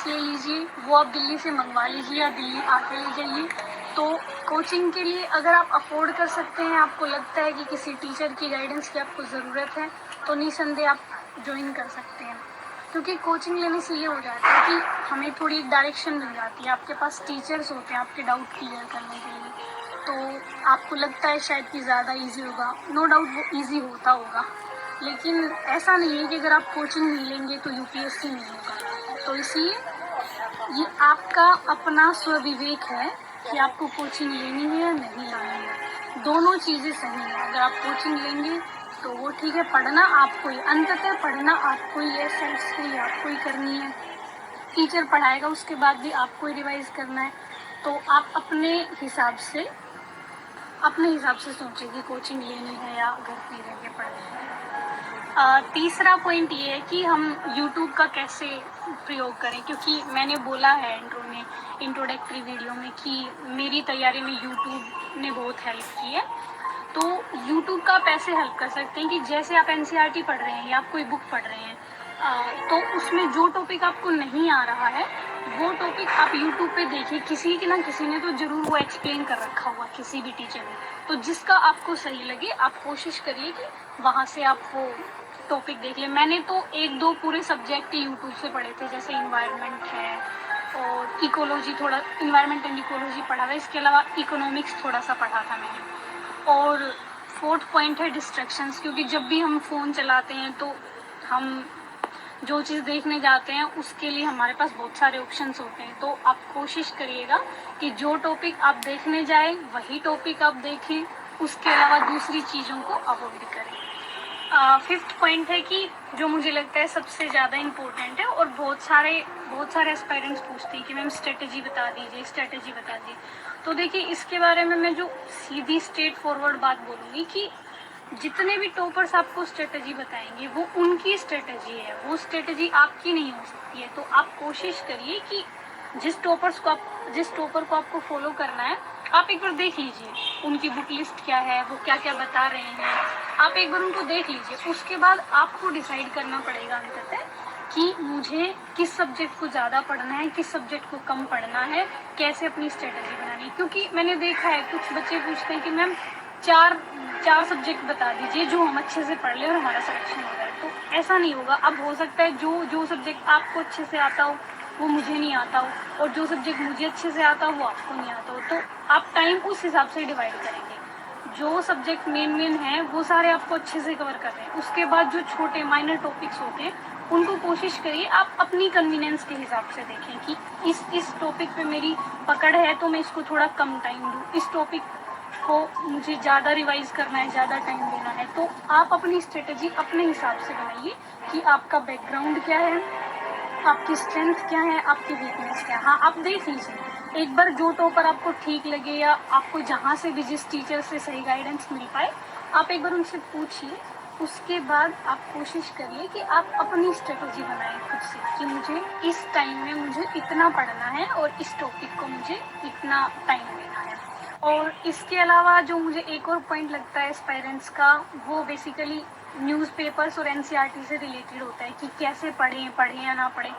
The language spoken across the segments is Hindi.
गाइडेंस ले लीजिए, वो आप दिल्ली से मंगवा लीजिए या दिल्ली आके ले जाइए। तो कोचिंग के लिए अगर आप अफोर्ड कर सकते हैं, आपको लगता है कि किसी टीचर की गाइडेंस की आपको ज़रूरत है, तो निसंदेह आप ज्वाइन कर सकते हैं। क्योंकि कोचिंग लेने से ये हो जाता है कि हमें थोड़ी एक डायरेक्शन मिल जाती है, आपके पास टीचर्स होते हैं आपके डाउट क्लियर करने के लिए। तो आपको लगता है शायद कि ज़्यादा इजी होगा, नो डाउट वो इजी होता होगा, लेकिन ऐसा नहीं है कि अगर आप कोचिंग नहीं लेंगे तो यूपीएससी नहीं होगा। तो इसलिए ये आपका अपना स्वविवेक है कि आपको कोचिंग लेनी है या नहीं लेनी है। दोनों चीज़ें सही हैं। अगर आप कोचिंग लेंगे तो वो ठीक है, पढ़ना आपको ही, अंततः पढ़ना आपको ही है, सेल्फ स्टडी आपको ही करनी है। टीचर पढ़ाएगा उसके बाद भी आपको ही रिवाइज करना है। तो आप अपने हिसाब से सोचिए कि कोचिंग लेनी है या घर पे रह के पढ़ना है। तीसरा पॉइंट ये है कि हम YouTube का कैसे प्रयोग करें, क्योंकि मैंने बोला है इंट्रोडक्टरी वीडियो में कि मेरी तैयारी में YouTube ने बहुत हेल्प की है। तो YouTube का आप ऐसे हेल्प कर सकते हैं कि जैसे आप NCERT पढ़ रहे हैं या आप कोई बुक पढ़ रहे हैं, तो उसमें जो टॉपिक आपको नहीं आ रहा है वो टॉपिक आप YouTube पे देखिए, किसी की ना किसी ने तो ज़रूर वो एक्सप्लेन कर रखा हुआ, किसी भी टीचर ने। तो जिसका आपको सही लगे आप कोशिश करिए कि वहाँ से आप वो टॉपिक देख लें। मैंने तो 1-2 पूरे सब्जेक्ट YouTube से पढ़े थे, जैसे इन्वायरमेंट है और इकोलॉजी, थोड़ा इन्वायरमेंट एंड इकोलॉजी पढ़ा था। इसके अलावा इकोनॉमिक्स थोड़ा सा पढ़ा था मैंने। और 4th पॉइंट है डिस्ट्रैक्शंस, क्योंकि जब भी हम फ़ोन चलाते हैं तो हम जो चीज़ देखने जाते हैं उसके लिए हमारे पास बहुत सारे ऑप्शंस होते हैं। तो आप कोशिश करिएगा कि जो टॉपिक आप देखने जाएं वही टॉपिक आप देखें, उसके अलावा दूसरी चीज़ों को अवॉइड करें। 5th पॉइंट है कि जो मुझे लगता है सबसे ज़्यादा इम्पोर्टेंट है और बहुत सारे एस्पायरेंट्स पूछते हैं कि मैम स्ट्रेटजी बता दीजिए। तो देखिए, इसके बारे में मैं जो सीधी स्ट्रेट फॉरवर्ड बात बोलूँगी कि जितने भी टॉपर्स आपको स्ट्रेटजी बताएंगे वो उनकी स्ट्रेटजी है, वो स्ट्रेटजी आपकी नहीं हो सकती है। तो आप कोशिश करिए कि जिस टॉपर को आपको फॉलो करना है, आप एक बार देख लीजिए उनकी बुक लिस्ट क्या है, वो क्या क्या बता रहे हैं, आप एक बार उनको देख लीजिए। उसके बाद आपको डिसाइड करना पड़ेगा अंततः कि मुझे किस सब्जेक्ट को ज़्यादा पढ़ना है, किस सब्जेक्ट को कम पढ़ना है, कैसे अपनी स्ट्रेटजी बनानी है। क्योंकि मैंने देखा है कुछ बच्चे पूछते हैं कि मैम चार सब्जेक्ट बता दीजिए जो हम अच्छे से पढ़ लें और हमारा सिलेक्शन हो जाए। तो ऐसा नहीं होगा। अब हो सकता है जो सब्जेक्ट आपको अच्छे से आता हो वो मुझे नहीं आता हो, और जो सब्जेक्ट मुझे अच्छे से आता हो वो आपको नहीं आता हो। तो आप टाइम उस हिसाब से डिवाइड करेंगे। जो सब्जेक्ट मेन हैं वो सारे आपको अच्छे से कवर कर रहे हैं। उसके बाद जो छोटे माइनर टॉपिक्स होते हैं उनको कोशिश करिए आप अपनी कन्वीनियंस के हिसाब से देखें कि इस टॉपिक पे मेरी पकड़ है तो मैं इसको थोड़ा कम टाइम दूँ, इस टॉपिक को मुझे ज़्यादा रिवाइज करना है, ज़्यादा टाइम देना है। तो आप अपनी स्ट्रेटजी अपने हिसाब से बनाइए कि आपका बैकग्राउंड क्या है, आपकी स्ट्रेंथ क्या है, आपकी वीकनेस क्या है। हाँ, आप देख लीजिए एक बार जो टॉपर आपको ठीक लगे या आपको जहाँ से भी जिस टीचर से सही गाइडेंस मिल पाए, आप एक बार उनसे पूछिए। उसके बाद आप कोशिश करिए कि आप अपनी स्ट्रेटजी बनाएं खुद से कि मुझे इस टाइम में मुझे इतना पढ़ना है और इस टॉपिक को मुझे इतना टाइम देना है। और इसके अलावा जो मुझे एक और पॉइंट लगता है एस्पायरेंट्स का, वो बेसिकली न्यूज़पेपर्स और NCERT से रिलेटेड होता है कि कैसे पढ़ें या ना पढ़ें।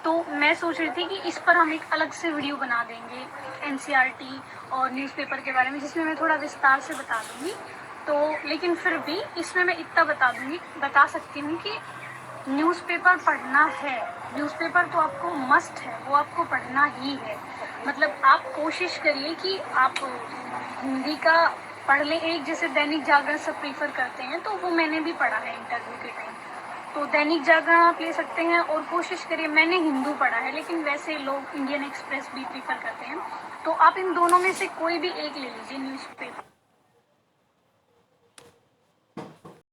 तो मैं सोच रही थी कि इस पर हम एक अलग से वीडियो बना देंगे NCERT और न्यूज़पेपर के बारे में, जिसमें मैं थोड़ा विस्तार से बता दूँगी। तो लेकिन फिर भी इसमें मैं इतना बता सकती हूँ कि न्यूज़पेपर पढ़ना है, न्यूज़पेपर तो आपको मस्ट है, वो आपको पढ़ना ही है। मतलब आप कोशिश करिए कि आप हिंदी का पढ़ लें। एक जैसे दैनिक जागरण सब प्रीफर करते हैं, तो वो मैंने भी पढ़ा है इंटरव्यू के टाइम। तो दैनिक जागरण आप ले सकते हैं और कोशिश करिए, मैंने हिंदू पढ़ा है लेकिन वैसे लोग इंडियन एक्सप्रेस भी प्रीफर करते हैं, तो आप इन दोनों में से कोई भी एक ले लीजिए न्यूज़पेपर।